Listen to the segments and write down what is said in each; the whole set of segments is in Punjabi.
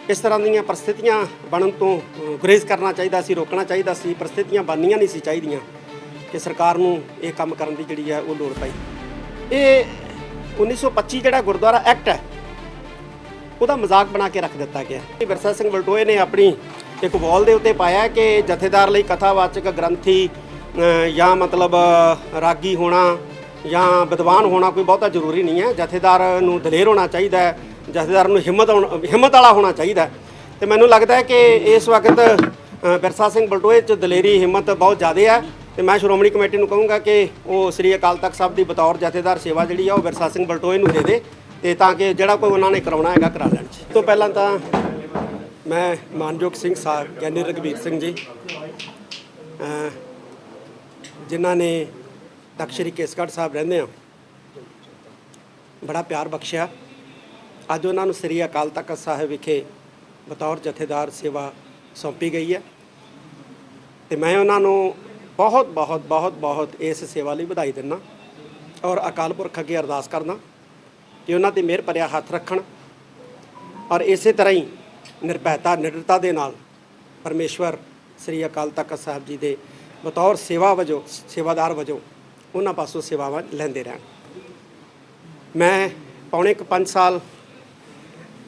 इस तरह ਦੀਆਂ परिस्थितियां बनन तो गुरेज करना चाहिए सी, रोकना चाहिए सी। परिस्थितियां बननियां नहीं सी चाहिए कि सरकार नूं ये काम करन दी जिहड़ी है वो लोड़ पई। ये 1925 जिहड़ा गुरुद्वारा एक्ट है ਉਹਦਾ मजाक बना के रख दिता गया। विरसा सिंह बलटोए ने अपनी एक वॉल के उत्ते पाया कि जथेदार ਲਈ कथावाचक ग्रंथी या मतलब रागी होना या विद्वान होना कोई बहुता जरूरी नहीं है। जथेदार नूं दलेर होना चाहिए, जथेदार नूं हिम्मत वाला होना चाहिए। तो मैनूं लगता है कि इस वक्त विरसा सिंह बलटोए च दलेरी हिम्मत बहुत ज़्यादा है। तो मैं श्रोमणी कमेटी नूं कहूँगा कि वो श्री अकाल तख्त साहब की बतौर जथेदार सेवा जी है वो विरसा सिंह बलटोए नूं दे दे, तो ताकि जोड़ा कोई उन्होंने करवाना है करा लैन। तो पहला तो मैं मानयोग सिंह साहब ज्ञानी रघबीर सिंह जी जिन्हों ने तख्त श्री केसगढ़ साहब रहंदे हैं बड़ा प्यार बख्शिया, अज उन्होंने श्री अकाल तख्त साहब विखे बतौर जथेदार सेवा सौंपी गई है। तो मैं उन्होंने बहुत बहुत बहुत बहुत इस सेवा लिए बधाई दिना और अकाल पुरख अगे अरदास करना कि उन्होंने ते मेहर भरिया हथ रखण और इस तरह ही निरभैता निडरता दे नाल परमेश्वर श्री अकाल तख्त साहब जी के बतौर सेवा वजों सेवादार वजों उन्होंने पासों सेवावां लैंदे रहन। मैं पौने 5 साल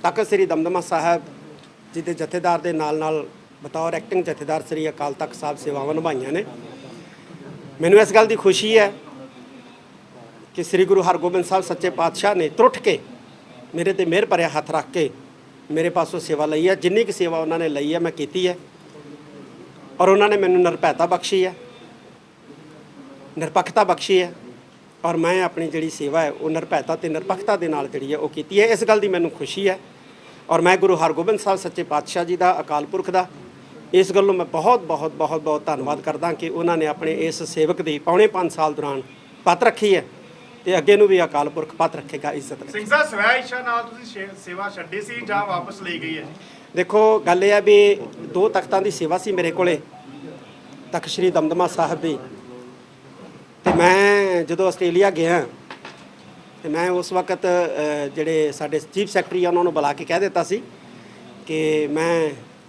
तख्त श्री दमदमा साहब जी के जथेदार के नाल बतौर एक्टिंग जथेदार श्री अकाल तख्त साहब सेवावां निभाईआं ने। मैनूं इस गल की खुशी है कि श्री गुरु हरगोबिंद साहब सच्चे पातशाह ने त्रुट के मेरे ते मेहर भरिया हथ रख के मेरे पासों सेवा लई है। जिन्नी की सेवा उन्होंने लई है मैं की है और उन्होंने मैनू निरभैता बख्शी है, निरपक्षता बख्शी है और मैं अपनी जिहड़ी सेवा है वो निरभैता ते निरपक्षता दे नाल जिहड़ी है वो की है। इस गल की मैनू खुशी है और मैं गुरु हरगोबिंद साहब सच्चे पातशाह जी का अकाल पुरख का इस गलों मैं बहुत बहुत बहुत बहुत धन्नवाद करदा कि उन्होंने अपने इस सेवक की पौने 5 साल दौरान पत रखी है ਤੇ ਅੱਗੇ ਨੂੰ ਵੀ ਅਕਾਲ ਪੁਰਖ ਪਤ ਰੱਖੇਗਾ ਇੱਜ਼ਤ ਸਿੰਘ ਸਾਹਿਬ ਸਵੈ ਇੱਛਾ ਨਾਲ ਤੁਸੀਂ ਸੇਵਾ ਛੱਡੀ ਸੀ ਜਾਂ ਵਾਪਸ ਲਈ ਗਈ ਹੈ ਜੀ? ਦੇਖੋ ਗੱਲ ਇਹ ਹੈ ਵੀ 2 ਤਖਤਾਂ ਦੀ ਸੇਵਾ ਸੀ ਮੇਰੇ ਕੋਲੇ, ਤਖਤ ਸ਼੍ਰੀ ਦਮਦਮਾ ਸਾਹਿਬ ਦੀ। ਤੇ ਮੈਂ ਜਦੋਂ ਆਸਟ੍ਰੇਲੀਆ ਗਿਆ ਤੇ ਮੈਂ ਉਸ ਵਕਤ ਜਿਹੜੇ ਸਾਡੇ ਚੀਫ ਸੈਕਟਰੀ ਆ ਉਹਨਾਂ ਨੂੰ ਬੁਲਾ ਕੇ ਕਹਿ ਦਿੱਤਾ ਸੀ ਕਿ ਮੈਂ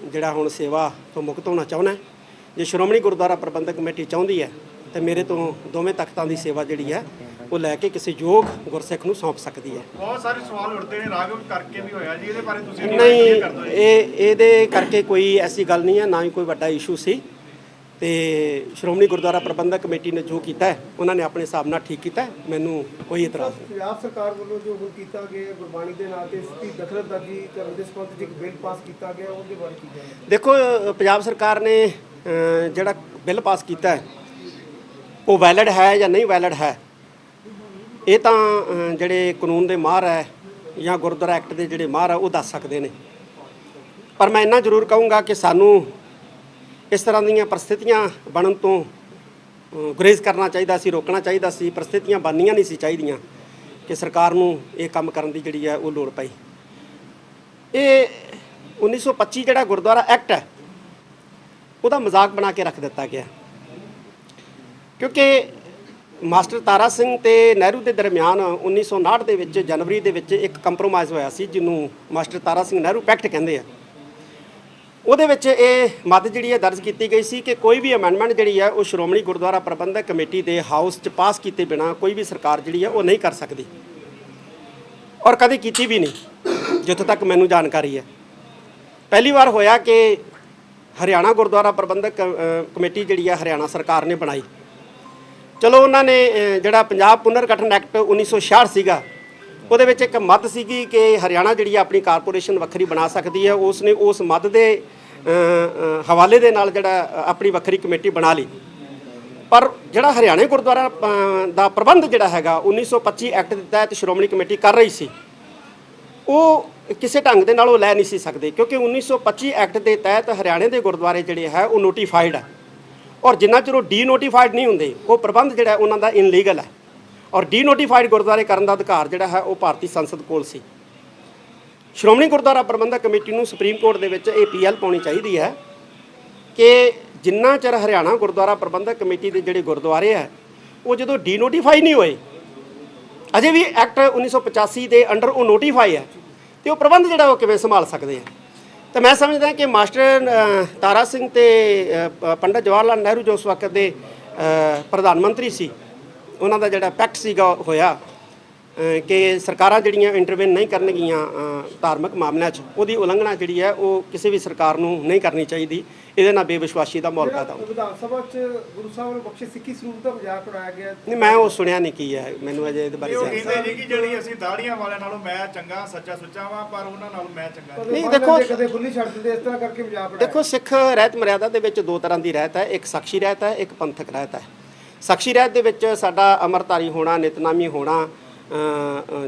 ਜਿਹੜਾ ਹੁਣ ਸੇਵਾ ਤੋਂ ਮੁਕਤ ਹੋਣਾ ਚਾਹੁੰਦਾ। ਜੇ ਸ਼੍ਰੋਮਣੀ ਗੁਰਦੁਆਰਾ ਪ੍ਰਬੰਧਕ ਕਮੇਟੀ ਚਾਹੁੰਦੀ ਹੈ ਤੇ ਮੇਰੇ ਤੋਂ ਦੋਵੇਂ ਤਖਤਾਂ ਦੀ ਸੇਵਾ ਜਿਹੜੀ ਹੈ ਉਹ ਲੈ ਕੇ ਕਿਸੇ ਯੋਗ ਗੁਰਸਿੱਖ ਨੂੰ ਸੌਂਪ ਸਕਦੀ ਹੈ। ਬਹੁਤ ਸਾਰੇ ਸਵਾਲ ਉੱਠਦੇ ਨੇ ਰਾਗਵ ਕਰਕੇ ਵੀ ਹੋਇਆ ਜੀ, ਇਹਦੇ ਬਾਰੇ ਤੁਸੀਂ ਨਹੀਂ ਇਹਦੇ ਕਰਕੇ ਕੋਈ ਐਸੀ ਗੱਲ ਨਹੀਂ ਹੈ, ਨਾ ਹੀ ਕੋਈ ਵੱਡਾ ਇਸ਼ੂ ਸੀ। ਤੇ ਸ਼੍ਰੋਮਣੀ ਗੁਰਦੁਆਰਾ ਪ੍ਰਬੰਧਕ ਕਮੇਟੀ ਨੇ ਜੋ ਕੀਤਾ ਹੈ ਉਹਨਾਂ ਨੇ ਆਪਣੇ ਹਿਸਾਬ ਨਾਲ ਠੀਕ ਕੀਤਾ, ਮੈਨੂੰ ਕੋਈ ਇਤਰਾਜ਼ ਨਹੀਂ। ਪੰਜਾਬ ਸਰਕਾਰ ਵੱਲੋਂ ਜੋ ਹੁਣ ਕੀਤਾ ਗਿਆ ਗੁਰਬਾਣੀ ਦੇ ਨਾਂ ਤੇ ਇਸ ਦੀ ਦਖਲਅੰਦਾਜ਼ੀ ਕਰਨ ਦੇ ਸੰਬੰਧ ਵਿੱਚ ਇੱਕ ਬਿੱਲ ਪਾਸ ਕੀਤਾ ਗਿਆ, ਉਹਦੇ ਬਾਰੇ ਕੀ ਕਹਿਣਾ? ਦੇਖੋ ਪੰਜਾਬ ਸਰਕਾਰ ਨੇ ਜਿਹੜਾ ਬਿੱਲ ਪਾਸ ਕੀਤਾ ਹੈ ਉਹ ਵੈਲਿਡ ਹੈ ਜਾਂ ਨਹੀਂ ਵੈਲਿਡ ਹੈ ਇਹ ਤਾਂ ਜਿਹੜੇ ਕਾਨੂੰਨ ਦੇ ਮਾਹਰ ਹੈ ਜਾਂ ਗੁਰਦੁਆਰਾ ਐਕਟ ਦੇ ਜਿਹੜੇ ਮਾਹਰ ਹੈ ਉਹ ਦੱਸ ਸਕਦੇ ਨੇ। ਪਰ ਮੈਂ ਇੰਨਾ ਜ਼ਰੂਰ ਕਹੂੰਗਾ ਕਿ ਸਾਨੂੰ ਇਸ ਤਰ੍ਹਾਂ ਦੀਆਂ परिस्थितियां ਬਣਨ ਤੋਂ ਗੁਰੇਜ਼ ਕਰਨਾ ਚਾਹੀਦਾ ਸੀ, ਰੋਕਣਾ ਚਾਹੀਦਾ ਸੀ। परिस्थितियां ਬਣਨੀਆਂ ਨਹੀਂ ਸੀ ਚਾਹੀਦੀਆਂ ਕਿ ਸਰਕਾਰ ਨੂੰ ਇਹ ਕੰਮ ਕਰਨ ਦੀ ਜਿਹੜੀ ਹੈ ਉਹ ਲੋੜ ਪਈ। ਇਹ 1925 ਜਿਹੜਾ ਗੁਰਦੁਆਰਾ ਐਕਟ ਹੈ ਉਹਦਾ ਮਜ਼ਾਕ ਬਣਾ ਕੇ ਰੱਖ ਦਿੱਤਾ ਗਿਆ ਕਿਉਂਕਿ ਮਾਸਟਰ ਤਾਰਾ ਸਿੰਘ ਤੇ ਨਹਿਰੂ ਦੇ ਦਰਮਿਆਨ 1959 ਦੇ ਵਿੱਚ ਜਨਵਰੀ ਦੇ ਵਿੱਚ ਇੱਕ ਕੰਪਰੋਮਾਈਜ਼ ਹੋਇਆ ਸੀ ਜਿਹਨੂੰ ਮਾਸਟਰ ਤਾਰਾ ਸਿੰਘ ਨਹਿਰੂ ਪੈਕਟ ਕਹਿੰਦੇ ਆ। ਉਹਦੇ ਵਿੱਚ ਇਹ ਮੱਦ ਜਿਹੜੀ ਹੈ ਦਰਜ ਕੀਤੀ ਗਈ ਸੀ ਕਿ ਕੋਈ ਵੀ ਅਮੈਂਡਮੈਂਟ ਜਿਹੜੀ ਹੈ ਉਹ ਸ਼੍ਰੋਮਣੀ ਗੁਰਦੁਆਰਾ ਪ੍ਰਬੰਧਕ ਕਮੇਟੀ ਦੇ ਹਾਊਸ 'ਚ ਪਾਸ ਕੀਤੇ ਬਿਨਾਂ ਕੋਈ ਵੀ ਸਰਕਾਰ ਜਿਹੜੀ ਹੈ ਉਹ ਨਹੀਂ ਕਰ ਸਕਦੀ ਔਰ ਕਦੇ ਕੀਤੀ ਵੀ ਨਹੀਂ ਜਿੱਥੋਂ ਤੱਕ ਮੈਨੂੰ ਜਾਣਕਾਰੀ ਹੈ। ਪਹਿਲੀ ਵਾਰ ਹੋਇਆ ਕਿ ਹਰਿਆਣਾ ਗੁਰਦੁਆਰਾ ਪ੍ਰਬੰਧਕ ਕਮੇਟੀ ਜਿਹੜੀ ਹੈ ਹਰਿਆਣਾ ਸਰਕਾਰ ਨੇ ਬਣਾਈ। ਚਲੋ ਉਹਨਾਂ ਨੇ ਜਿਹੜਾ ਪੰਜਾਬ ਪੁਨਰਗਠਨ ਐਕਟ 1966 ਸੀਗਾ ਉਹਦੇ ਵਿੱਚ ਇੱਕ ਮੱਦ ਸੀਗੀ ਕਿ ਹਰਿਆਣਾ ਜਿਹੜੀ ਆਪਣੀ ਕਾਰਪੋਰੇਸ਼ਨ ਵੱਖਰੀ ਬਣਾ ਸਕਦੀ ਹੈ। ਉਸ ਨੇ ਉਸ ਮੱਦ ਦੇ ਹਵਾਲੇ ਦੇ ਨਾਲ ਜਿਹੜਾ ਆਪਣੀ ਵੱਖਰੀ ਕਮੇਟੀ ਬਣਾ ਲਈ। ਪਰ ਜਿਹੜਾ ਹਰਿਆਣੇ ਗੁਰਦੁਆਰਾ ਦਾ ਪ੍ਰਬੰਧ ਜਿਹੜਾ ਹੈਗਾ 1925 ਐਕਟ ਦੇ ਤਹਿਤ ਸ਼੍ਰੋਮਣੀ ਕਮੇਟੀ ਕਰ ਰਹੀ ਸੀ ਉਹ ਕਿਸੇ ਢੰਗ ਦੇ ਨਾਲ ਉਹ ਲੈ ਨਹੀਂ ਸੀ ਸਕਦੇ ਕਿਉਂਕਿ 1925 ਐਕਟ ਦੇ ਤਹਿਤ ਹਰਿਆਣੇ ਦੇ ਗੁਰਦੁਆਰੇ ਜਿਹੜੇ ਹੈ ਉਹ ਨੋਟੀਫਾਈਡ ਹੈ ਔਰ ਜਿੰਨਾ ਚਿਰ ਉਹ ਡੀ ਨੋਟੀਫਾਈਡ ਨਹੀਂ ਹੁੰਦੇ ਉਹ ਪ੍ਰਬੰਧ ਜਿਹੜਾ ਉਹਨਾਂ ਦਾ ਇਨਲੀਗਲ ਹੈ ਔਰ ਡੀ ਨੋਟੀਫਾਈਡ ਗੁਰਦੁਆਰੇ ਕਰਨ ਦਾ ਅਧਿਕਾਰ ਜਿਹੜਾ ਹੈ ਉਹ ਭਾਰਤੀ ਸੰਸਦ ਕੋਲ ਸੀ। ਸ਼੍ਰੋਮਣੀ ਗੁਰਦੁਆਰਾ ਪ੍ਰਬੰਧਕ ਕਮੇਟੀ ਨੂੰ ਸੁਪਰੀਮ ਕੋਰਟ ਦੇ ਵਿੱਚ ਇਹ ਪੀਐਲ ਪਾਉਣੀ ਚਾਹੀਦੀ ਹੈ ਕਿ ਜਿੰਨਾ ਚਿਰ ਹਰਿਆਣਾ ਗੁਰਦੁਆਰਾ ਪ੍ਰਬੰਧਕ ਕਮੇਟੀ ਦੇ ਜਿਹੜੇ ਗੁਰਦੁਆਰੇ ਹੈ ਉਹ ਜਦੋਂ ਡੀ ਨੋਟੀਫਾਈ ਨਹੀਂ ਹੋਏ ਅਜੇ ਵੀ ਐਕਟ 1985 ਦੇ ਅੰਡਰ ਉਹ ਨੋਟੀਫਾਈ ਹੈ ਤੇ ਉਹ ਪ੍ਰਬੰਧ ਜਿਹੜਾ ਉਹ ਕਿਵੇਂ ਸੰਭਾਲ ਸਕਦੇ ਆ। ਤਾਂ ਮੈਂ ਸਮਝਦਾ ਕਿ ਮਾਸਟਰ ਤਾਰਾ ਸਿੰਘ ਤੇ ਪੰਡਿਤ ਜਵਾਹਰ ਲਾਲ ਨਹਿਰੂ ਜੋ ਉਸ ਵਕਤ ਦੇ ਪ੍ਰਧਾਨ ਮੰਤਰੀ ਸੀ, ਉਹਨਾਂ ਦਾ ਜਿਹੜਾ ਪੈਕਟ ਸੀਗਾ ਹੋਇਆ ਕਿ ਸਰਕਾਰਾਂ ਜਿਹੜੀਆਂ ਇੰਟਰਵੈਨ ਨਹੀਂ ਕਰਨਗੀਆਂ ਧਾਰਮਿਕ ਮਾਮਲਿਆਂ 'ਚ, ਉਹਦੀ ਉਲੰਘਣਾ ਜਿਹੜੀ ਹੈ ਉਹ ਕਿਸੇ ਵੀ ਸਰਕਾਰ ਨੂੰ ਨਹੀਂ ਕਰਨੀ ਚਾਹੀਦੀ। ਇਹਦੇ ਨਾਲ ਬੇਵਿਸ਼ਵਾਸੀ ਦਾ ਮਾਹੌਲ ਪੈਦਾ ਹੁੰਦਾ। ਵਿਧਾਨ ਸਭਾ 'ਚ ਗੁਰੂ ਸਾਹਿਬ ਨੂੰ ਬਖਸ਼ੇ ਸਿੱਖੀ ਸਰੂਪ ਦਾ ਮਜ਼ਾਕ ਉਡਾਇਆ ਗਿਆ। ਨਹੀਂ, ਮੈਂ ਉਹ ਸੁਣਿਆ ਨਹੀਂ ਕੀ ਹੈ, ਮੈਨੂੰ ਅਜੇ ਇਹਦੇ ਬਾਰੇ ਉਹ ਜਾਣਕਾਰੀ ਕਹਿੰਦੇ ਜੀ ਕਿ ਜਿਹੜੀ ਅਸੀਂ ਦਾੜੀਆਂ ਵਾਲਿਆਂ ਨਾਲੋਂ ਮੈਂ ਚੰਗਾ ਸੱਚਾ ਸੁੱਚਾ ਵਾਂ, ਪਰ ਉਹਨਾਂ ਨਾਲੋਂ ਮੈਂ ਚੰਗਾ ਨਹੀਂ। ਦੇਖੋ, ਕਦੇ ਖੁੱਲੀ ਛੱਡ ਦਿੰਦੇ, ਇਸ ਤਰ੍ਹਾਂ ਕਰਕੇ ਮਜ਼ਾਕ ਉਡਾਇਆ। ਦੇਖੋ, ਸਿੱਖ ਰਹਿਤ ਮਰਿਆਦਾ ਦੇ ਵਿੱਚ ਦੋ ਤਰ੍ਹਾਂ ਦੀ ਰਹਿਤ ਹੈ, ਇੱਕ ਸਾਖੀ ਰਹਿਤ ਹੈ, ਇੱਕ ਪੰਥਕ ਰਹਿਤ ਹੈ। ਸਾਖੀ ਰਹਿਤ ਦੇ ਵਿੱਚ ਸਾਡਾ ਅਮਰਤਾਰੀ ਹੋਣਾ, ਨਿਤਨਾਮੀ ਹੋਣਾ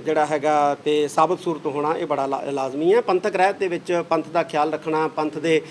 ਜਿਹੜਾ ਹੈਗਾ ਤੇ ਸਾਬਤ ਸੂਰਤ ਹੋਣਾ ਇਹ ਬੜਾ ਲਾਜ਼ਮੀ ਹੈ। ਪੰਥਕ ਰਹਿਤ ਦੇ ਵਿੱਚ ਪੰਥ ਦਾ ਖਿਆਲ ਰੱਖਣਾ, ਪੰਥ ਦੇ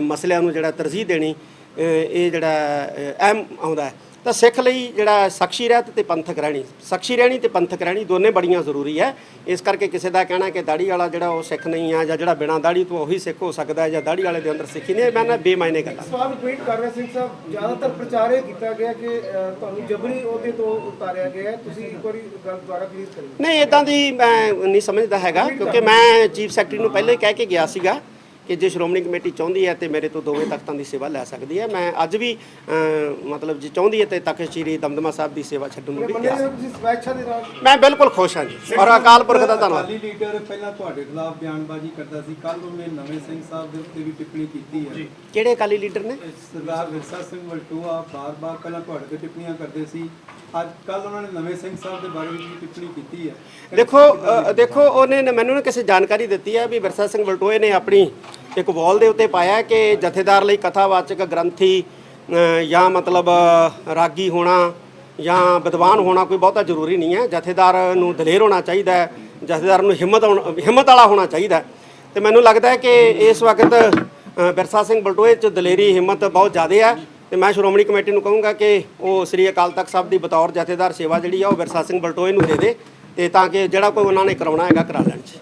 ਮਸਲਿਆਂ ਨੂੰ ਜਿਹੜਾ ਤਰਜੀਹ ਦੇਣੀ, ਇਹ ਜਿਹੜਾ ਅਹਿਮ ਆਉਂਦਾ ਹੈ। ਤਾਂ ਸਿੱਖ ਲਈ ਜਿਹੜਾ ਸਾਖੀ ਰਹਿਤ ਤੇ ਪੰਥਕ ਰਹਿਣੀ, ਸਾਖੀ ਰਹਿਣੀ ਤੇ ਪੰਥਕ ਰਹਿਣੀ ਦੋਨੇ ਬੜੀਆਂ ਜ਼ਰੂਰੀ ਹੈ। ਇਸ ਕਰਕੇ ਕਿਸੇ ਦਾ ਕਹਿਣਾ ਕਿ ਦਾੜੀ ਵਾਲਾ ਜਿਹੜਾ ਉਹ ਸਿੱਖ ਨਹੀਂ ਆ, ਜਾਂ ਜਿਹੜਾ ਬਿਨਾਂ ਦਾੜੀ ਤੋਂ ਉਹੀ ਸਿੱਖ ਹੋ ਸਕਦਾ ਹੈ, ਜਾਂ ਦਾੜੀ ਵਾਲੇ ਦੇ ਅੰਦਰ ਸਿੱਖੀ ਨਹੀਂ, ਮੈਂ ਨਾ ਬੇਮਾਇਨੇ ਗੱਲਾਂ। ਸਵਾਲ ਰਿਪੀਟ ਕਰ ਰਹੇ ਸਿੰਘ ਸਾਹਿਬ, ਜ਼ਿਆਦਾਤਰ ਪ੍ਰਚਾਰ ਇਹ ਕੀਤਾ ਗਿਆ ਕਿ ਤੁਹਾਨੂੰ ਜਬਰੀ ਉਹਦੇ ਤੋਂ ਉਤਾਰਿਆ ਗਿਆ। ਤੁਸੀਂ ਇੱਕ ਵਾਰੀ ਗੱਲ ਦੁਬਾਰਾ ਪਲੀਜ਼ ਕਰਿਓ। ਨਹੀਂ, ਇਦਾਂ ਦੀ ਮੈਂ ਨਹੀਂ ਸਮਝਦਾ ਹੈਗਾ, ਕਿਉਂਕਿ ਮੈਂ ਚੀਫ ਸੈਕਟਰੀ ਨੂੰ ਪਹਿਲੇ ਕਹਿ ਕੇ ਗਿਆ ਸੀਗਾ ਕਿ ਜੇ ਸ਼੍ਰੋਮਣੀ ਕਮੇਟੀ ਚਾਹੁੰਦੀ ਹੈ ਤੇ ਮੇਰੇ ਤੋਂ 2 ਵਜੇ ਤੱਕ ਦੀ ਸੇਵਾ ਲੈ ਸਕਦੀ ਹੈ। ਮੈਂ ਅੱਜ ਵੀ ਮਤਲਬ ਜੇ ਚਾਹੁੰਦੀ ਹੈ ਤੇ ਤਖਤ ਸ੍ਰੀ ਦਮਦਮਾ ਸਾਹਿਬ ਦੀ ਸੇਵਾ ਛੱਡਣ ਨੂੰ ਵੀ ਕਿਹਾ। ਤੁਸੀਂ ਸਵੈच्छਾ ਦੇ ਨਾਲ ਮੈਂ ਬਿਲਕੁਲ ਖੁਸ਼ ਹਾਂ ਜੀ, ਔਰ ਅਕਾਲ ਪੁਰਖ ਦਾ ਧੰਨਵਾਦ। ਅਕਾਲੀ ਲੀਡਰ ਪਹਿਲਾਂ ਤੁਹਾਡੇ ਖਿਲਾਫ ਬਿਆਨਬਾਜ਼ੀ ਕਰਦਾ ਸੀ, ਕੱਲ ਉਹਨੇ ਨਵੇਂ ਸਿੰਘ ਸਾਹਿਬ ਦੇ ਉੱਤੇ ਵੀ ਟਿੱਪਣੀ ਕੀਤੀ ਹੈ। ਕਿਹੜੇ ਅਕਾਲੀ ਲੀਡਰ ਨੇ? ਸਰਦਾਰ ਵਿਰਸਾ ਸਿੰਘ ਵਲਟੋਆ ਬਾਰ-ਬਾਰ ਪਹਿਲਾਂ ਤੁਹਾਡੇ ਤੇ ਟਿੱਪਣੀਆਂ ਕਰਦੇ ਸੀ, ਅੱਜ ਕੱਲ ਉਹਨਾਂ ਨੇ ਨਵੇਂ ਸਿੰਘ ਸਾਹਿਬ ਦੇ ਬਾਰੇ ਵਿੱਚ ਵੀ ਟਿੱਪਣੀ ਕੀਤੀ ਹੈ। ਦੇਖੋ ਉਹਨੇ ਮੈਨੂੰ ਨਾ ਕਿਸੇ ਜਾਣਕਾਰੀ ਦਿੱਤੀ ਹੈ ਵੀ ਵਿਰਸਾ ਸਿੰਘ ਵਲਟੋਏ ਨੇ ਆਪਣੀ ਇੱਕ ਵਾਲ ਦੇ ਉੱਤੇ ਪਾਇਆ ਕਿ ਜਥੇਦਾਰ ਲਈ ਕਥਾਵਾਚਕ ਗ੍ਰੰਥੀ ਜਾਂ ਮਤਲਬ ਰਾਗੀ ਹੋਣਾ ਜਾਂ ਵਿਦਵਾਨ ਹੋਣਾ ਕੋਈ ਬਹੁਤਾ ਜ਼ਰੂਰੀ ਨਹੀਂ ਹੈ। ਜਥੇਦਾਰ ਨੂੰ ਦਲੇਰ ਹੋਣਾ ਚਾਹੀਦਾ ਹੈ, ਜਥੇਦਾਰ ਨੂੰ ਹਿੰਮਤ ਵਾਲਾ ਹੋਣਾ ਚਾਹੀਦਾ ਹੈ। ਤੇ ਮੈਨੂੰ ਲੱਗਦਾ ਹੈ ਕਿ ਇਸ ਵਕਤ ਵਿਰਸਾ ਸਿੰਘ ਵਲਟੋਏ 'ਚ ਦਲੇਰੀ ਹਿੰਮਤ ਬਹੁਤ ਜ਼ਿਆਦਾ ਹੈ। ਤੇ ਮੈਂ ਸ਼੍ਰੋਮਣੀ ਕਮੇਟੀ ਨੂੰ ਕਹੂੰਗਾ ਕਿ ਉਹ ਸ੍ਰੀ ਅਕਾਲ ਤਖਤ ਸਾਹਿਬ ਦੀ ਬਤੌਰ ਜਥੇਦਾਰ ਸੇਵਾ ਜਿਹੜੀ ਆ ਉਹ ਵਿਰਸਾ ਸਿੰਘ ਵਲਟੋਏ ਨੂੰ ਦੇ ਦੇ, ਤੇ ਤਾਂ ਕਿ ਜਿਹੜਾ ਕੋਈ ਉਹਨਾਂ ਨੇ ਕਰਾਉਣਾ ਹੈਗਾ ਕਰਾ ਲੈਣ ਜੀ।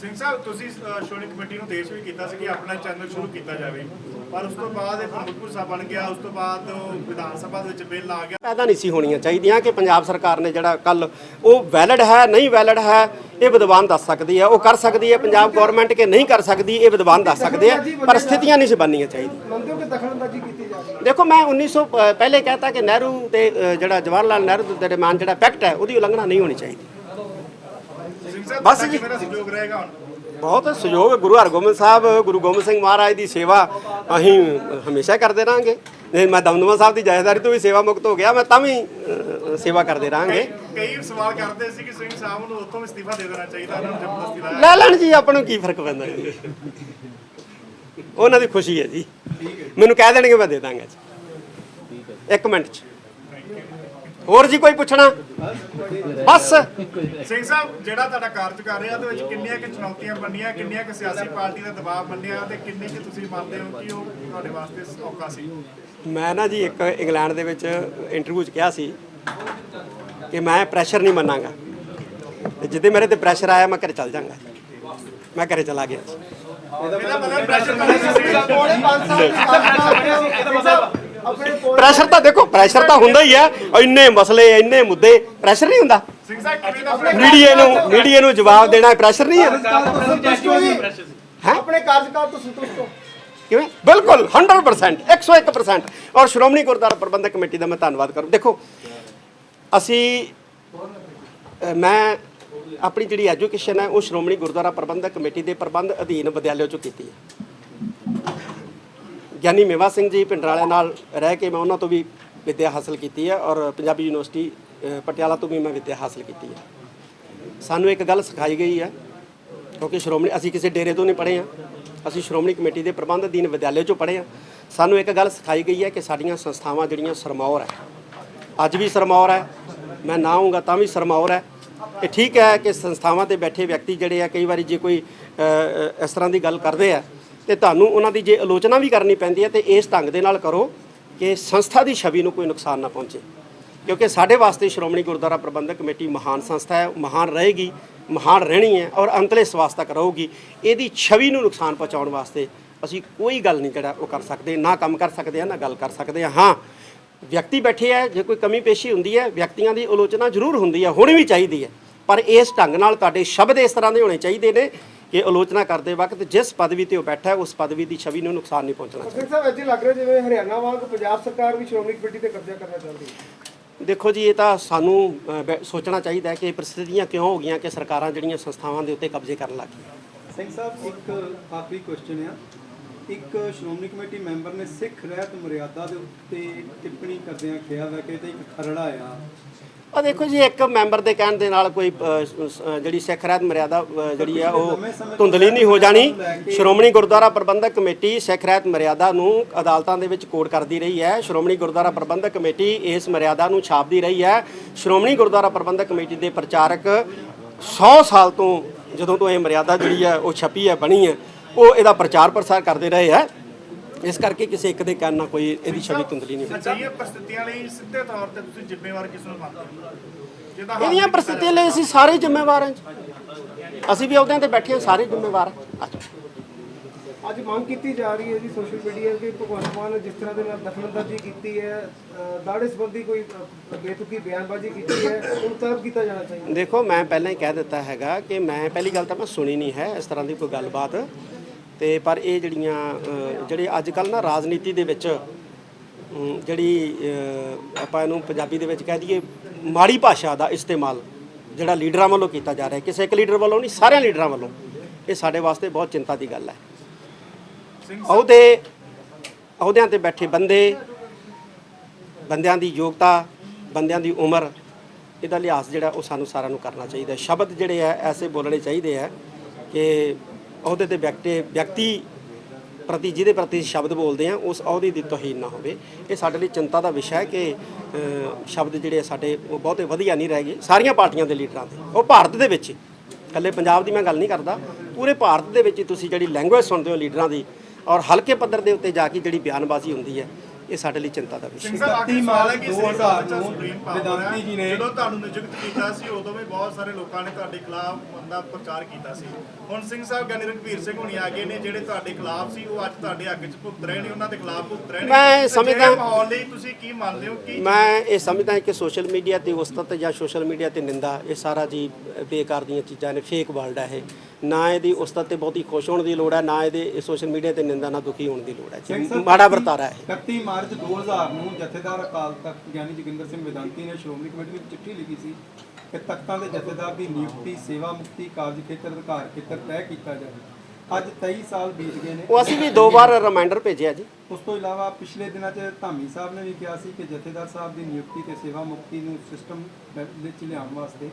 ਸਿੰਘ ਸਾਹਿਬ, ਤੁਸੀਂ ਸ਼੍ਰੋਮਣੀ ਕਮੇਟੀ ਨੂੰ ਦੇਸ਼ ਵੀ ਕੀਤਾ ਸੀ ਕਿ ਆਪਣਾ ਚੈਨਲ ਸ਼ੁਰੂ ਕੀਤਾ ਜਾਵੇ, ਪਰ ਉਸ ਤੋਂ ਬਾਅਦ ਇਹ ਪ੍ਰਮੁੱਖ ਸਾਹਿਬ ਬਣ ਗਿਆ, ਉਸ ਤੋਂ ਬਾਅਦ ਵਿਧਾਨ ਸਭਾ ਦੇ ਵਿੱਚ ਬਿੱਲ ਆ ਗਿਆ। ਪੈਦਾ ਨਹੀਂ ਸੀ ਹੋਣੀਆਂ ਚਾਹੀਦੀਆਂ ਕਿ ਪੰਜਾਬ ਸਰਕਾਰ ਨੇ ਜਿਹੜਾ ਕੱਲ ਉਹ ਵੈਲਿਡ ਹੈ ਨਹੀਂ ਵੈਲਿਡ ਹੈ ਇਹ ਵਿਦਵਾਨ ਦੱਸ ਸਕਦੀ ਹੈ, ਉਹ ਕਰ ਸਕਦੀ ਹੈ ਪੰਜਾਬ ਗਵਰਨਮੈਂਟ ਕਿ ਨਹੀਂ ਕਰ ਸਕਦੀ ਇਹ ਵਿਦਵਾਨ ਦੱਸ ਸਕਦੇ ਆ, ਪਰ ਸਥਿਤੀਆਂ ਨਹੀਂ ਸੀ ਬਣਨੀਆਂ ਚਾਹੀਦੀਆਂ। ਮੰਨਦੇ ਹੋ ਕਿ ਦਖਲਅੰਦਾਜ਼ੀ ਕੀਤੀ ਜਾ ਰਹੀ ਹੈ? ਦੇਖੋ, ਮੈਂ 1900 ਪਹਿਲੇ ਕਹਿਤਾ ਕਿ ਨਹਿਰੂ ਤੇ ਜਿਹੜਾ ਜਵਾਹਰ ਲਾਲ ਨਹਿਰੂ ਦੇ ਦਰਮਿਆਨ ਜਿਹੜਾ ਪੈਕਟ ਹੈ ਉਹਦੀ ਉਲੰਘਣਾ ਨਹੀਂ ਹੋਣੀ ਚਾਹੀਦੀ। ਸਿੰਘ ਸਾਹਿਬ, ਬਸ ਜੀ। ਮੇਰਾ ਸਹਿਯੋਗ ਰਹੇਗਾ ਹੁਣ। ਬਹੁਤ ਸਹਿਯੋਗ। ਗੁਰੂ ਹਰਗੋਬਿੰਦ ਸਾਹਿਬ, ਗੁਰੂ ਗੋਬਿੰਦ ਸਿੰਘ ਮਹਾਰਾਜ ਦੀ ਸੇਵਾ ਅਸੀਂ ਹਮੇਸ਼ਾ ਕਰਦੇ ਰਹਾਂਗੇ। ਮੈਂ ਦਮਦਮਾ ਸਾਹਿਬ ਦੀ ਜਥੇਦਾਰੀ ਤੋਂ ਵੀ ਸੇਵਾ ਮੁਕਤ ਹੋ ਗਿਆ, ਮੈਂ ਤਾਂ ਵੀ ਸੇਵਾ ਕਰਦੇ ਰਹਾਂਗੇ। ਕਈ ਸਵਾਲ ਕਰਦੇ ਸੀ ਕਿ ਸਿੰਘ ਸਾਹਿਬ ਨੂੰ ਉੱਥੋਂ ਇਸਤੀਫਾ ਦੇ ਦੇਣਾ ਚਾਹੀਦਾ, ਉਹਨਾਂ ਨੂੰ ਜ਼ਬਰਦਸਤੀ ਲਾਇਆ। ਲੈ ਲੈਣ ਜੀ, ਆਪਾਂ ਨੂੰ ਕੀ ਫਰਕ ਪੈਂਦਾ ਜੀ, ਉਹਨਾਂ ਦੀ ਖੁਸ਼ੀ ਹੈ ਜੀ। ਮੈਨੂੰ ਕਹਿ ਦੇਣਗੇ ਮੈਂ ਦੇ ਦਾਂਗਾ ਜੀ 1 ਮਿੰਟ 'ਚ। ਹੋਰ ਜੀ ਕੋਈ ਪੁੱਛਣਾ? ਬਸ ਸਿੰਘ ਸਾਹਿਬ, ਜਿਹੜਾ ਤੁਹਾਡਾ ਕਾਰਜਕਾਲ ਰਿਹਾ ਉਹਦੇ ਵਿੱਚ ਕਿੰਨੀਆਂ ਕਿ ਚੁਣੌਤੀਆਂ ਬਣੀਆਂ, ਕਿੰਨੀਆਂ ਕਿ ਸਿਆਸੀ ਪਾਰਟੀ ਦਾ ਦਬਾਅ ਬਣਿਆ, ਤੇ ਕਿੰਨੀ ਕਿ ਤੁਸੀਂ ਮੰਨਦੇ ਹੋ ਕਿ ਉਹ ਤੁਹਾਡੇ ਵਾਸਤੇ ਔਖਾ ਸੀ? ਮੈਂ ਨਾ ਜੀ ਇੱਕ ਇੰਗਲੈਂਡ ਦੇ ਵਿੱਚ ਇੰਟਰਵਿਊ 'ਚ ਕਿਹਾ ਸੀ ਕਿ ਮੈਂ ਪ੍ਰੈਸ਼ਰ ਨਹੀਂ ਮੰਨਾਂਗਾ, ਤੇ ਜਿੱਦੇ ਮੇਰੇ ਤੇ ਪ੍ਰੈਸ਼ਰ ਆਇਆ ਮੈਂ ਘਰੇ ਚੱਲ ਜਾਂਗਾ। ਮੈਂ ਘਰੇ ਚਲਾ ਗਿਆ। ਇਹਦਾ ਮਤਲਬ ਪ੍ਰੈਸ਼ਰ ਤਾਂ ਨਹੀਂ ਸੀ। ਪ੍ਰੈਸ਼ਰ ਤਾਂ ਦੇਖੋ, ਪ੍ਰੈਸ਼ਰ ਤਾਂ ਹੁੰਦਾ ਹੀ ਹੈ, ਇੰਨੇ ਮਸਲੇ ਇੰਨੇ ਮੁੱਦੇ, ਪ੍ਰੈਸ਼ਰ ਨਹੀਂ ਹੁੰਦਾ। ਸਿੰਘ ਸਾਹਿਬ, ਕਿਵੇਂ ਦਾ ਮੀਡੀਆ ਨੂੰ ਜਵਾਬ ਦੇਣਾ ਪ੍ਰੈਸ਼ਰ ਨਹੀਂ ਹੈ। ਆਪਣੇ ਕਾਰਜਕਾਲ ਤੋਂ ਸੰਤੁਸ਼ਟ ਹੋ? ਕਿਵੇਂ? ਬਿਲਕੁਲ 100%, 101%। ਔਰ ਸ਼੍ਰੋਮਣੀ ਗੁਰਦੁਆਰਾ ਪ੍ਰਬੰਧਕ ਕਮੇਟੀ ਦਾ ਮੈਂ ਧੰਨਵਾਦ ਕਰੂੰ। ਦੇਖੋ, ਮੈਂ ਆਪਣੀ ਜਿਹੜੀ ਐਜੂਕੇਸ਼ਨ ਹੈ ਉਹ ਸ਼੍ਰੋਮਣੀ ਗੁਰਦੁਆਰਾ ਪ੍ਰਬੰਧਕ ਕਮੇਟੀ ਦੇ ਪ੍ਰਬੰਧ ਅਧੀਨ ਵਿਦਿਆਲਿਆ 'ਚੋਂ ਕੀਤੀ ਹੈ। ਗਿਆਨੀ ਮੇਵਾ ਸਿੰਘ ਜੀ ਭਿੰਡਰਾਲੇ ਨਾਲ ਰਹਿ ਕੇ ਮੈਂ ਉਹਨਾਂ ਤੋਂ ਵੀ ਵਿੱਦਿਆ ਹਾਸਲ ਕੀਤੀ ਹੈ, ਔਰ ਪੰਜਾਬੀ ਯੂਨੀਵਰਸਿਟੀ ਪਟਿਆਲਾ ਤੋਂ ਵੀ ਮੈਂ ਵਿੱਦਿਆ ਹਾਸਲ ਕੀਤੀ ਹੈ। ਸਾਨੂੰ ਇੱਕ ਗੱਲ ਸਿਖਾਈ ਗਈ ਹੈ, ਕਿਉਂਕਿ ਅਸੀਂ ਕਿਸੇ ਡੇਰੇ ਤੋਂ ਨਹੀਂ ਪੜ੍ਹੇ ਹਾਂ, ਅਸੀਂ ਸ਼੍ਰੋਮਣੀ ਕਮੇਟੀ ਦੇ ਪ੍ਰਬੰਧ ਅਧੀਨ ਵਿਦਿਆਲਿਆ 'ਚੋਂ ਪੜ੍ਹੇ ਹਾਂ। ਸਾਨੂੰ ਇੱਕ ਗੱਲ ਸਿਖਾਈ ਗਈ ਹੈ ਕਿ ਸਾਡੀਆਂ ਸੰਸਥਾਵਾਂ ਜਿਹੜੀਆਂ ਸਰਮੌਰ ਹੈ, ਅੱਜ ਵੀ ਸਰਮੌਰ ਹੈ, ਮੈਂ ਨਾ ਆਊਂਗਾ ਤਾਂ ਵੀ ਸਰਮੌਰ ਹੈ। ਇਹ ਠੀਕ ਹੈ ਕਿ ਸੰਸਥਾਵਾਂ 'ਤੇ ਬੈਠੇ ਵਿਅਕਤੀ ਜਿਹੜੇ ਆ ਕਈ ਵਾਰੀ ਜੇ ਕੋਈ ਇਸ ਤਰ੍ਹਾਂ ਦੀ ਗੱਲ ਕਰਦੇ ਆ ਤੇ ਤੁਹਾਨੂੰ ਉਹਨਾਂ ਦੀ ਜੇ ਆਲੋਚਨਾ ਵੀ ਕਰਨੀ ਪੈਂਦੀ ਹੈ ਤੇ ਇਸ ਢੰਗ ਦੇ ਨਾਲ ਕਰੋ ਕਿ ਸੰਸਥਾ ਦੀ ਛਵੀ ਨੂੰ ਕੋਈ ਨੁਕਸਾਨ ਨਾ ਪਹੁੰਚੇ, ਕਿਉਂਕਿ ਸਾਡੇ ਵਾਸਤੇ ਸ਼੍ਰੋਮਣੀ ਗੁਰਦੁਆਰਾ ਪ੍ਰਬੰਧਕ ਕਮੇਟੀ ਮਹਾਨ ਸੰਸਥਾ ਹੈ, ਮਹਾਨ ਰਹੇਗੀ, ਮਹਾਨ ਰਹਿਣੀ ਹੈ ਔਰ ਅੰਤਲੇ ਸਵਾਸ ਤੱਕ ਰਹੂਗੀ। ਇਹਦੀ ਛਵੀ ਨੂੰ ਨੁਕਸਾਨ ਪਹੁੰਚਾਉਣ ਵਾਸਤੇ ਅਸੀਂ ਕੋਈ ਗੱਲ ਨਹੀਂ ਜਿਹੜਾ ਉਹ ਕਰ ਸਕਦੇ, ਨਾ ਕੰਮ ਕਰ ਸਕਦੇ ਹਾਂ ਨਾ ਗੱਲ ਕਰ ਸਕਦੇ ਹਾਂ। ਹਾਂ, ਵਿਅਕਤੀ ਬੈਠੇ ਹੈ, ਜੇ ਕੋਈ ਕਮੀ ਪੇਸ਼ੀ ਹੁੰਦੀ ਹੈ, ਵਿਅਕਤੀਆਂ ਦੀ ਆਲੋਚਨਾ ਜ਼ਰੂਰ ਹੁੰਦੀ ਹੈ, ਹੋਣੀ ਵੀ ਚਾਹੀਦੀ ਹੈ, ਪਰ ਇਸ ਢੰਗ ਨਾਲ ਤੁਹਾਡੇ ਸ਼ਬਦ ਇਸ ਤਰ੍ਹਾਂ ਦੇ ਹੋਣੇ ਚਾਹੀਦੇ ਨੇ ਕਿ ਆਲੋਚਨਾ ਕਰਦੇ ਵਕਤ ਜਿਸ ਪਦਵੀ ਤੇ ਉਹ ਬੈਠਾ ਹੈ ਉਸ ਪਦਵੀ ਦੀ ਛਵੀ ਨੂੰ ਨੁਕਸਾਨ ਨਹੀਂ ਪਹੁੰਚਣਾ ਚਾਹੀਦਾ। ਸਿੰਘ ਸਾਹਿਬ ਅੱਜ ਲੱਗ ਰਿਹਾ ਜਿਵੇਂ ਹਰਿਆਣਾ ਵਾਂਗ ਪੰਜਾਬ ਸਰਕਾਰ ਵੀ ਸ਼੍ਰੋਮਣੀ ਕਮੇਟੀ ਤੇ ਕਬਜ਼ਾ ਕਰਨਾ ਚਾਹੁੰਦੀ ਹੈ। ਦੇਖੋ ਜੀ, ਇਹ ਤਾਂ ਸਾਨੂੰ ਸੋਚਣਾ ਚਾਹੀਦਾ ਹੈ ਕਿ ਇਹ ਪ੍ਰਸਥਿਤੀਆਂ ਕਿਉਂ ਹੋ ਗਈਆਂ ਕਿ ਸਰਕਾਰਾਂ ਜਿਹੜੀਆਂ ਸੰਸਥਾਵਾਂ ਦੇ ਉੱਤੇ ਕਬਜ਼ੇ ਕਰਨ ਲੱਗ ਗਈਆਂ। ਸਿੰਘ ਸਾਹਿਬ ਇੱਕ ਆਖਰੀ ਕੁਐਸਚਨ ਆ, ਇੱਕ ਸ਼੍ਰੋਮਣੀ ਕਮੇਟੀ ਮੈਂਬਰ ਨੇ ਸਿੱਖ ਰਹਿਤ ਮਰਿਆਦਾ ਦੇ ਉੱਤੇ ਟਿੱਪਣੀ ਕਰਦਿਆਂ ਕਿਹਾ ਵਾ ਕਿ ਇਹ ਤਾਂ ਇੱਕ ਖਰੜਾ ਆ। ਆ ਦੇਖੋ ਜੀ, ਇੱਕ ਮੈਂਬਰ ਦੇ ਕਹਿਣ ਦੇ ਨਾਲ ਕੋਈ ਜਿਹੜੀ ਸਿੱਖ ਰਹਿਤ ਮਰਿਆਦਾ ਜਿਹੜੀ ਆ ਉਹ ਧੁੰਦਲੀ ਨਹੀਂ ਹੋ ਜਾਣੀ। ਸ਼੍ਰੋਮਣੀ ਗੁਰਦੁਆਰਾ ਪ੍ਰਬੰਧਕ ਕਮੇਟੀ ਸਿੱਖ ਰਹਿਤ ਮਰਿਆਦਾ ਨੂੰ ਅਦਾਲਤਾਂ ਦੇ ਵਿੱਚ ਕੋਡ ਕਰਦੀ ਰਹੀ ਹੈ। ਸ਼੍ਰੋਮਣੀ ਗੁਰਦੁਆਰਾ ਪ੍ਰਬੰਧਕ ਕਮੇਟੀ ਇਸ ਮਰਿਆਦਾ ਨੂੰ ਛਾਪਦੀ ਰਹੀ ਹੈ। ਸ਼੍ਰੋਮਣੀ ਗੁਰਦੁਆਰਾ ਪ੍ਰਬੰਧਕ ਕਮੇਟੀ ਦੇ ਪ੍ਰਚਾਰਕ 100 ਸਾਲ ਤੋਂ ਜਦੋਂ ਤੋਂ ਇਹ ਮਰਿਆਦਾ ਜਿਹੜੀ ਹੈ ਉਹ ਛਪੀ ਹੈ, ਬਣੀ ਹੈ, ਉਹ ਇਹਦਾ ਪ੍ਰਚਾਰ ਪ੍ਰਸਾਰ ਕਰਦੇ ਰਹੇ ਹੈ। ਇਸ ਕਰਕੇ ਕਿਸੇ ਇੱਕ ਦੇ ਕਹਿਣ ਨਾਲ ਕੋਈ ਇਹਦੀ ਛਵੀ ਧੁੰਦਲੀ ਨਹੀਂ ਹੋਈ। ਅਜਿਹੀਆਂ ਪ੍ਰਸਥਿਤੀਆਂ ਲਈ ਸਿੱਧੇ ਤੌਰ ਤੇ ਤੁਸੀਂ ਜ਼ਿੰਮੇਵਾਰ ਕਿਸ ਨੂੰ ਮੰਨਦੇ ਹੋ? ਜਿਹਦਾ ਹੱਲ ਇਹਦੀਆਂ ਪ੍ਰਸਥਿਤੀਆਂ ਲਈ ਅਸੀਂ ਸਾਰੇ ਜ਼ਿੰਮੇਵਾਰ ਹਾਂ। ਅਸੀਂ ਵੀ ਅਹੁਦਿਆਂ ਤੇ ਬੈਠੇ ਹਾਂ, ਸਾਰੇ ਜ਼ਿੰਮੇਵਾਰ ਹਾਂ। ਅੱਜ ਮੰਗ ਕੀਤੀ ਜਾ ਰਹੀ ਹੈ ਜੀ ਸੋਸ਼ਲ ਮੀਡੀਆ ਕਿ ਭਗਵੰਤ ਮਾਨ ਨੇ ਜਿਸ ਤਰ੍ਹਾਂ ਦੇ ਨਾਲ ਦਖਲਅੰਦਾਜ਼ੀ ਕੀਤੀ ਹੈ, ਦਾੜੇ ਸੰਬੰਧੀ ਕੋਈ ਬੇਤੁਕੀ ਬਿਆਨਬਾਜ਼ੀ ਕੀਤੀ ਹੈ, ਉਹਨੂੰ ਤਲਬ ਕੀਤਾ ਜਾਣਾ ਚਾਹੀਦਾ। ਦੇਖੋ, ਮੈਂ ਪਹਿਲਾਂ ਹੀ ਕਹਿ ਦਿੱਤਾ ਹੈਗਾ ਕਿ ਮੈਂ ਪਹਿਲੀ ਗੱਲ ਤਾਂ ਮੈਂ ਸੁਣੀ ਨਹੀਂ ਹੈ ਇਸ ਤਰ੍ਹਾਂ ਦੀ ਕੋਈ ਗੱਲਬਾਤ, ਤੇ ਪਰ ਇਹ ਜਿਹੜੇ ਅੱਜ ਕੱਲ੍ਹ ਨਾ ਰਾਜਨੀਤੀ ਦੇ ਵਿੱਚ ਜਿਹੜੀ ਆਪਾਂ ਇਹਨੂੰ ਪੰਜਾਬੀ ਦੇ ਵਿੱਚ ਕਹਿ ਦਈਏ ਮਾੜੀ ਭਾਸ਼ਾ ਦਾ ਇਸਤੇਮਾਲ ਜਿਹੜਾ ਲੀਡਰਾਂ ਵੱਲੋਂ ਕੀਤਾ ਜਾ ਰਿਹਾ, ਕਿਸੇ ਇੱਕ ਲੀਡਰ ਵੱਲੋਂ ਨਹੀਂ, ਸਾਰਿਆਂ ਲੀਡਰਾਂ ਵੱਲੋਂ, ਇਹ ਸਾਡੇ ਵਾਸਤੇ ਬਹੁਤ ਚਿੰਤਾ ਦੀ ਗੱਲ ਹੈ। ਅਹੁਦਿਆਂ ਤੇ ਬੈਠੇ ਬੰਦਿਆਂ ਦੀ ਯੋਗਤਾ, ਬੰਦਿਆਂ ਦੀ ਉਮਰ, ਇਹਦਾ ਲਿਹਾਜ਼ ਜਿਹੜਾ ਉਹ ਸਾਨੂੰ ਸਾਰਿਆਂ ਨੂੰ ਕਰਨਾ ਚਾਹੀਦਾ। ਸ਼ਬਦ ਜਿਹੜੇ ਆ ਐਸੇ ਬੋਲਣੇ ਚਾਹੀਦੇ ਆ ਕਿ ਅਹੁਦੇ ਤੇ ਵਿਅਕਤੀ ਪ੍ਰਤੀ ਜਿਹਦੇ ਪ੍ਰਤੀ ਸ਼ਬਦ ਬੋਲਦੇ ਆ ਉਸ ਅਹੁਦੇ ਦੀ ਤੋਹੀਨ ਨਾ ਹੋਵੇ। ਇਹ ਸਾਡੇ ਲਈ ਚਿੰਤਾ ਦਾ ਵਿਸ਼ਾ ਹੈ ਕਿ ਸ਼ਬਦ ਜਿਹੜੇ ਸਾਡੇ ਉਹ ਬਹੁਤੇ ਵਧੀਆ ਨਹੀਂ ਰਹਿ ਗਏ ਸਾਰੀਆਂ ਪਾਰਟੀਆਂ ਦੇ ਲੀਡਰਾਂ ਦੇ। ਉਹ ਭਾਰਤ ਦੇ ਵਿੱਚ, ਇਕੱਲੇ ਪੰਜਾਬ ਦੀ ਮੈਂ ਗੱਲ ਨਹੀਂ ਕਰਦਾ, ਪੂਰੇ ਭਾਰਤ ਦੇ ਵਿੱਚ ਤੁਸੀਂ ਜਿਹੜੀ ਲੈਂਗੁਏਜ ਸੁਣਦੇ ਹੋ ਲੀਡਰਾਂ ਦੀ ਔਰ ਹਲਕੇ ਪੱਧਰ ਦੇ ਉੱਤੇ ਜਾ ਕੇ ਜਿਹੜੀ ਬਿਆਨਬਾਜ਼ੀ ਹੁੰਦੀ ਹੈ, ਇਹ ਸਾਡੇ ਲਈ ਚਿੰਤਾ ਦਾ ਵਿਸ਼ਾ ਹੈ। 31 ਮਾਰਚ 2000 ਨੂੰ ਵਿਦਾਂਤੀ ਜੀ ਨੇ ਜਦੋਂ ਤੁਹਾਨੂੰ ਨਿਯੁਕਤ ਕੀਤਾ ਸੀ ਉਦੋਂ ਵੀ ਬਹੁਤ ਸਾਰੇ ਲੋਕਾਂ ਨੇ ਤੁਹਾਡੇ ਖਿਲਾਫ ਬੰਦਾ ਪ੍ਰਚਾਰ ਕੀਤਾ ਸੀ। ਹੁਣ ਸਿੰਘ ਸਾਹਿਬ ਗਿਆਨੀ ਰਘਬੀਰ ਸਿੰਘ ਹੁਣੀ ਆ ਗਏ ਨੇ ਜਿਹੜੇ ਤੁਹਾਡੇ ਖਿਲਾਫ ਸੀ, ਉਹ ਅੱਜ ਤੁਹਾਡੇ ਹੱਕ 'ਚ ਭੁਗਤ ਰਹੇ ਨੇ, ਉਹਨਾਂ ਦੇ ਖਿਲਾਫ ਭੁਗਤ ਰਹੇ ਨੇ। ਮੈਂ ਸਮਝਦਾ ਮਾਹੌਲ ਲਈ ਤੁਸੀਂ ਕੀ ਮੰਨਦੇ ਹੋ ਕਿ ਮੈਂ ਇਹ ਸਮਝਦਾ ਕਿ ਸੋਸ਼ਲ ਮੀਡੀਆ ਤੇ ਉਸਤਤ ਜਾਂ ਸੋਸ਼ਲ ਮੀਡੀਆ ਤੇ ਨਿੰਦਾ, ਇਹ ਸਾਰਾ ਜੀ ਬੇਕਾਰ ਦੀਆਂ ਚੀਜ਼ਾਂ ਨੇ, ਫੇਕ ਵਰਲਡ ਹੈ ਇਹ। ਨਾ ਇਹਦੀ ਉਸਤਤ ਤੇ ਬਹੁਤੀ ਖੁਸ਼ ਹੋਣ ਦੀ ਲੋੜ ਹੈ, ਨਾ ਇਹਦੇ ਸੋਸ਼ਲ ਮੀਡੀਆ ਤੇ ਨਿੰਦਾ ਨਾਲ ਦੁਖੀ ਹੋਣ ਦੀ ਲੋੜ ਹੈ ਜੀ। ਮਾੜਾ ਵਰਤਾਰਾ ਹੈ। 31 ਮਾਰਚ 2000 ਨੂੰ ਜਥੇਦਾਰ ਅਕਾਲ ਤਖਤ ਗਿਆਨੀ ਜੋਗਿੰਦਰ ਸਿੰਘ ਵਿਦਾਂਤੀ ਨੇ ਸ਼੍ਰੋਮਣੀ ਕਮੇਟੀ ਨੂੰ ਚਿੱਠੀ ਲਿਖੀ ਸੀ ਕਿ ਤਖਤਾਂ ਦੇ ਜਥੇਦਾਰ ਦੀ ਨਿਯੁਕਤੀ, ਸੇਵਾ ਮੁਕਤੀ, ਕਾਰਜ ਖੇਤਰ, ਅਧਿਕਾਰ ਖੇਤਰ ਤੈਅ ਕੀਤਾ ਜਾਵੇ। ਅੱਜ 23 ਸਾਲ ਬੀਤ ਗਏ ਨੇ। ਉਹ ਅਸੀਂ ਵੀ 2 ਵਾਰ ਰਿਮਾਈਂਡਰ ਭੇਜਿਆ ਜੀ। ਉਸ ਤੋਂ ਇਲਾਵਾ ਪਿਛਲੇ ਦਿਨਾਂ 'ਚ ਧਾਮੀ ਸਾਹਿਬ ਨੇ ਵੀ ਕਿਹਾ ਸੀ ਕਿ ਜਥੇਦਾਰ ਸਾਹਿਬ ਦੀ ਨਿਯੁਕਤੀ ਤੇ ਸੇਵਾ ਮੁਕਤੀ ਨੂੰ ਸਿਸਟਮ ਵਿੱਚ ਲਿਆਉਣ ਵਾਸਤੇ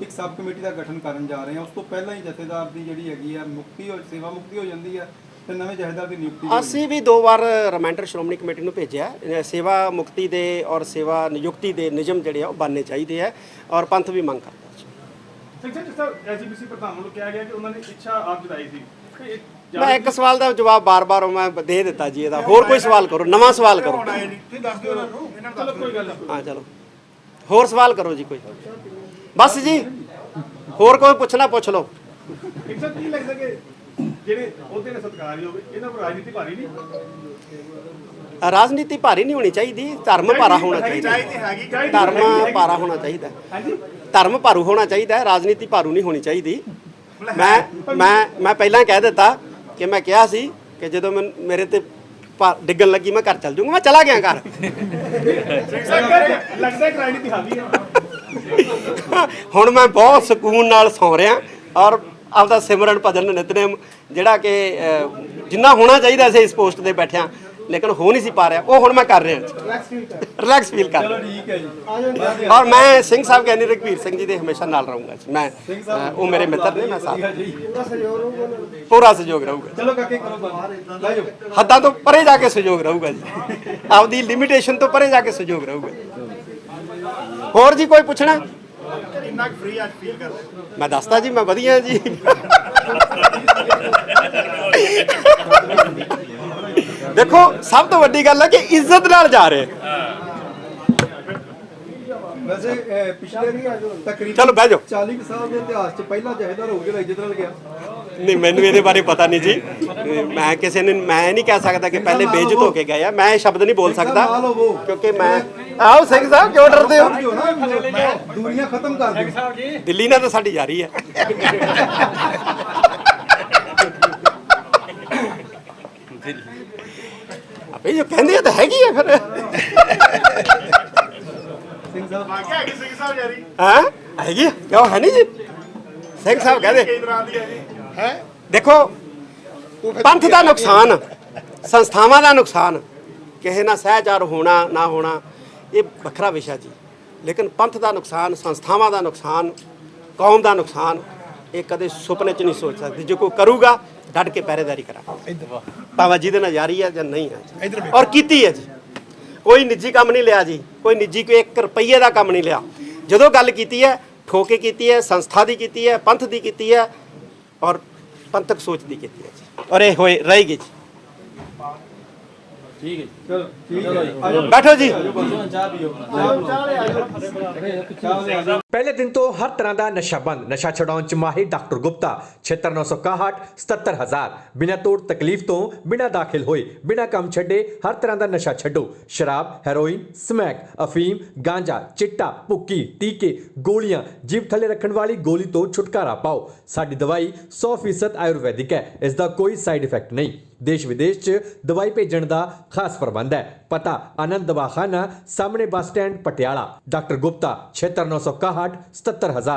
ਇੱਕ ਸਬ ਕਮੇਟੀ ਦਾ ਗਠਨ ਕਰਨ ਜਾ ਰਹੇ ਹਾਂ। ਉਸ ਤੋਂ ਪਹਿਲਾਂ ਹੀ ਜਥੇਦਾਰ ਦੀ ਜਿਹੜੀ ਹੈਗੀ ਆ ਮੁਕਤੀ ਹੋ, ਸੇਵਾ ਮੁਕਤੀ ਹੋ ਜਾਂਦੀ ਹੈ ਤੇ ਨਵੇਂ ਜਥੇਦਾਰ ਦੀ ਨਿਯੁਕਤੀ ਹੋ ਅਸੀਂ ਵੀ 2 ਵਾਰ ਰਿਮਾਈਂਡਰ ਸ਼੍ਰੋਮਣੀ ਕਮੇਟੀ ਨੂੰ ਭੇਜਿਆ। ਸੇਵਾ ਮੁਕਤੀ ਦੇ ਔਰ ਸੇਵਾ ਨਿਯੁਕਤੀ ਦੇ ਨਿਯਮ ਜਿਹੜੇ ਆ ਉਹ ਬਣਨੇ ਚਾਹੀਦੇ ਆ ਔਰ ਪੰਥ ਵੀ ਮੰਗ ਕਰਦਾ। ਸਿੰਘ ਸਾਹਿਬ, ਜਿਸ ਤਰ੍ਹਾਂ ਐਜੀਪੀਸੀ ਪ੍ਰਧਾਨ ਨੂੰ ਕਿਹਾ ਗਿਆ ਕਿ ਉਹਨਾਂ ਨੇ ਇੱਛਾ ਆਪ ਜਤਾਈ ਸੀ ਕਿ ਮੈਂ ਇੱਕ ਸਵਾਲ ਦਾ ਜਵਾਬ ਬਾਰ-ਬਾਰ ਮੈਂ ਦੇ ਦਿੱਤਾ ਜੀ ਇਹਦਾ। ਹੋਰ ਕੋਈ ਸਵਾਲ ਕਰੋ, ਨਵਾਂ ਸਵਾਲ ਕਰੋ। ਤੁਸੀਂ ਦੱਸ ਦਿਓ ਉਹਨਾਂ ਨੂੰ, ਇਹਨਾਂ ਨੂੰ ਚਲੋ ਕੋਈ ਗੱਲ ਨਹੀਂ। ਹਾਂ ਚਲੋ, ਹੋਰ ਸਵਾਲ ਕਰੋ ਜੀ ਕੋਈ। ਬਸ ਜੀ, ਹੋਰ ਕੋਈ ਪੁੱਛਣਾ ਪੁੱਛ ਲਓ। ਸਿੰਘ ਸਾਹਿਬ, ਕੀ ਲੱਗਦਾ ਕਿ ਜਿਹੜੇ ਉਹਦੇ ਨੇ ਸਤਿਕਾਰਯੋਗ ਹੋਵੇ, ਇਹਨਾਂ ਕੋਲ ਰਾਜਨੀਤੀ ਭਾਰੀ ਨਹੀਂ? ਰਾਜਨੀਤੀ ਭਾਰੀ ਨਹੀਂ ਹੋਣੀ ਚਾਹੀਦੀ, ਧਰਮ ਭਾਰਾ ਹੋਣਾ ਚਾਹੀਦਾ। ਚਾਹੀਦੀ ਹੈਗੀ ਕਿ ਧਰਮ ਭਾਰਾ ਹੋਣਾ ਚਾਹੀਦਾ। ਧਰਮ ਭਾਰੂ ਹੋਣਾ ਚਾਹੀਦਾ, ਰਾਜਨੀਤੀ ਭਾਰੂ ਨਹੀਂ ਹੋਣੀ ਚਾਹੀਦੀ। ਮੈਂ ਪਹਿਲਾਂ ਕਹਿ ਦਿੱਤਾ ਕਿ ਮੈਂ ਕਿਹਾ ਸੀ ਕਿ ਜਦੋਂ ਮੇਰੇ ਤੇ ਡਿੱਗਣ ਲੱਗੀ ਮੈਂ ਘਰ ਚੱਲ ਜਾਊਂਗਾ। ਮੈਂ ਚਲਾ ਗਿਆ ਘਰ। ਲੱਗਦਾ ਕਿ ਰਾਜਨੀਤੀ ਹਾਵੀ ਹੈ। ਹੁਣ ਮੈਂ ਬਹੁਤ ਸਕੂਨ ਨਾਲ ਸੌਂ ਰਿਹਾ ਔਰ ਆਪਦਾ ਸਿਮਰਨ ਭਜਨ ਨਿਤਨੇਮ ਜਿਹੜਾ ਕਿ ਜਿੰਨਾ ਹੋਣਾ ਚਾਹੀਦਾ ਸੀ ਇਸ ਪੋਸਟ ਤੇ ਬੈਠਿਆਂ, ਲੇਕਿਨ ਹੋ ਨਹੀਂ ਸੀ ਪਾ ਰਿਹਾ, ਉਹ ਹੁਣ ਮੈਂ ਕਰ ਰਿਹਾ। ਰਿਲੈਕਸ ਫੀਲ ਕਰ ਚਲੋ ਠੀਕ ਹੈ ਜੀ। ਔਰ ਮੈਂ ਸਿੰਘ ਸਾਹਿਬ ਗਿਆਨੀ ਰਘਬੀਰ ਸਿੰਘ ਜੀ ਦੇ ਹਮੇਸ਼ਾ ਨਾਲ ਰਹੂੰਗਾ ਜੀ। ਮੈਂ ਉਹ ਮੇਰੇ ਮਿੱਤਰ ਨੇ, ਮੈਂ ਸਾਥ ਪੂਰਾ ਸਹਿਯੋਗ ਰਹੂਗਾ। ਚਲੋ ਕਾਕੇ ਕਰੋ ਬੰਦ, ਲੈ ਜਾਓ। ਹੱਦਾਂ ਤੋਂ ਪਰੇ ਜਾ ਕੇ ਸਹਿਯੋਗ ਰਹੂਗਾ ਜੀ, ਆਪਦੀ ਲਿਮਿਟੇਸ਼ਨ ਤੋਂ ਪਰੇ ਜਾ ਕੇ ਸਹਿਯੋਗ ਰਹੂਗਾ। ਹੋਰ ਜੀ ਕੋਈ ਪੁੱਛਣਾ? ਕਿੰਨਾ ਫ੍ਰੀ ਅੱਜ ਫੀਲ ਕਰਦੇ? ਮੈਂ ਦੱਸਦਾ ਜੀ, ਮੈਂ ਵਧੀਆ ਜੀ। ਦੇਖੋ, ਸਭ ਤੋਂ ਵੱਡੀ ਗੱਲ ਹੈ ਕਿ ਇੱਜ਼ਤ ਨਾਲ ਜਾ ਰਹੇ। ਵੈਸੇ ਪਿਛਲੇ ਤਕਰੀਬਨ ਚਲੋ ਬਹਿ ਜਾਓ। 40 ਸਾਲ ਦੇ ਇਤਿਹਾਸ 'ਚ ਪਹਿਲਾ ਜਥੇਦਾਰ ਹੋ ਗਿਆ ਇੱਜ਼ਤ ਨਾਲ ਗਿਆ। ਨਹੀਂ, ਮੈਨੂੰ ਇਹਦੇ ਬਾਰੇ ਪਤਾ ਨਹੀਂ ਜੀ। ਮੈਂ ਕਿਸੇ ਨੇ ਮੈਂ ਨਹੀਂ ਕਹਿ ਸਕਦਾ ਕਿ ਪਹਿਲੇ ਬੇਇੱਜ਼ਤ ਹੋ ਕੇ ਗਏ ਆ। ਮੈਂ ਇਹ ਸ਼ਬਦ ਨਹੀਂ ਬੋਲ ਸਕਦਾ ਕਿਉਂਕਿ ਮੈਂ ਆਓ। ਸਿੰਘ ਸਾਹਿਬ ਕਿਉਂ ਡਰਦੇ ਹੋ? ਦੂਰੀਆਂ ਖਤਮ ਕਰ ਦਿਓ। ਦਿੱਲੀ ਨਾਲ ਤਾਂ ਸਾਡੀ ਜਾਰੀ ਹੈ। ਆਪੇ ਜੋ ਕਹਿੰਦੇ ਆ ਤਾਂ ਹੈਗੀ ਆ ਫਿਰ ਸਿੰਘ ਸਾਹਿਬ ਵਾਕਿਆ ਹੈ ਕਿ ਸਿੰਘ ਸਾਹਿਬ ਯਾਰੀ ਹਾਂ ਹੈਗੀ ਆ, ਕਿਉਂ ਹੈ ਨਹੀਂ ਜੀ ਸਿੰਘ ਸਾਹਿਬ ਕਹਿੰਦੇ ਕਈ ਤਰ੍ਹਾਂ ਦੀ ਹੈ ਜੀ ਦੇਖੋ ਪੰਥ ਦਾ ਨੁਕਸਾਨ ਸੰਸਥਾਵਾਂ ਦਾ ਨੁਕਸਾਨ ਕਿਸੇ ਨਾਲ ਸਹਿਚਾਰ ਹੋਣਾ ਨਾ ਹੋਣਾ ਇਹ ਵੱਖਰਾ ਵਿਸ਼ਾ ਜੀ ਲੇਕਿਨ ਪੰਥ ਦਾ ਨੁਕਸਾਨ ਸੰਸਥਾਵਾਂ ਦਾ ਨੁਕਸਾਨ ਕੌਮ ਦਾ ਨੁਕਸਾਨ ਇਹ ਕਦੇ ਸੁਪਨੇ 'ਚ ਨਹੀਂ ਸੋਚ ਸਕਦੇ ਜੇ ਕੋਈ ਕਰੂਗਾ ਡਟ ਕੇ ਪਹਿਰੇਦਾਰੀ ਕਰਾ ਭਾਵੇਂ ਜਿਹਦੇ ਨਾਲ ਜਾਰੀ ਹੈ ਜਾਂ ਨਹੀਂ ਹੈ ਔਰ ਕੀਤੀ ਹੈ ਜੀ ਕੋਈ ਨਿੱਜੀ ਕੰਮ ਨਹੀਂ ਲਿਆ ਜੀ ਕੋਈ ਨਿੱਜੀ ਕੋਈ 1 ਰੁਪਈਏ ਦਾ ਕੰਮ ਨਹੀਂ ਲਿਆ ਜਦੋਂ ਗੱਲ ਕੀਤੀ ਹੈ ਠੋਕੇ ਕੀਤੀ ਹੈ ਸੰਸਥਾ ਦੀ ਕੀਤੀ ਹੈ ਪੰਥ ਦੀ ਕੀਤੀ ਹੈ ਔਰ ਪੰਥਕ ਸੋਚ ਦੀ ਕੀਤੀ ਹੈ ਜੀ ਔਰ ਇਹ ਹੋਏ ਰਹੇਗੀ ਜੀ ਚਲੋ ਠੀਕ ਹੈ ਆਜੋ ਬੈਠੋ ਜੀ ਪਹਿਲੇ ਦਿਨ ਤੋਂ ਹਰ ਤਰ੍ਹਾਂ ਦਾ ਨਸ਼ਾ ਬੰਦ ਨਸ਼ਾ ਛਡਾਉਣ ਚ ਮਾਹਿਰ ਡਾਕਟਰ ਗੁਪਤਾ 76961 77000 ਬਿਨਾਂ ਤੋੜ ਤਕਲੀਫ ਤੋਂ ਬਿਨਾਂ ਦਾਖਲ ਹੋਏ ਬਿਨਾਂ ਕੰਮ ਛੱਡੇ ਹਰ ਤਰ੍ਹਾਂ ਦਾ ਨਸ਼ਾ ਛੱਡੋ ਸ਼ਰਾਬ ਹੈਰੋਇਨ ਸਮੈਕ ਅਫੀਮ ਗਾਂਜਾ ਚਿੱਟਾ ਭੁੱਕੀ ਟੀਕੇ ਗੋਲੀਆਂ ਜੀਭ ਥੱਲੇ ਰੱਖਣ ਵਾਲੀ ਗੋਲੀ ਤੋਂ ਛੁਟਕਾਰਾ ਪਾਓ ਸਾਡੀ ਦਵਾਈ 100% ਆਯੁਰਵੈਦਿਕ ਹੈ ਇਸ ਦਾ ਕੋਈ ਸਾਈਡ ਇਫੈਕਟ ਨਹੀਂ ਦੇਸ਼ ਵਿਦੇਸ਼ 'ਚ ਦਵਾਈ ਭੇਜਣ ਦਾ ਖਾਸ ਪ੍ਰਬੰਧ ਹੈ ਪਤਾ ਆਨੰਦ ਦਵਾਖਾਨਾ ਸਾਹਮਣੇ bus stand Patiala doctor Gupta 76961 77000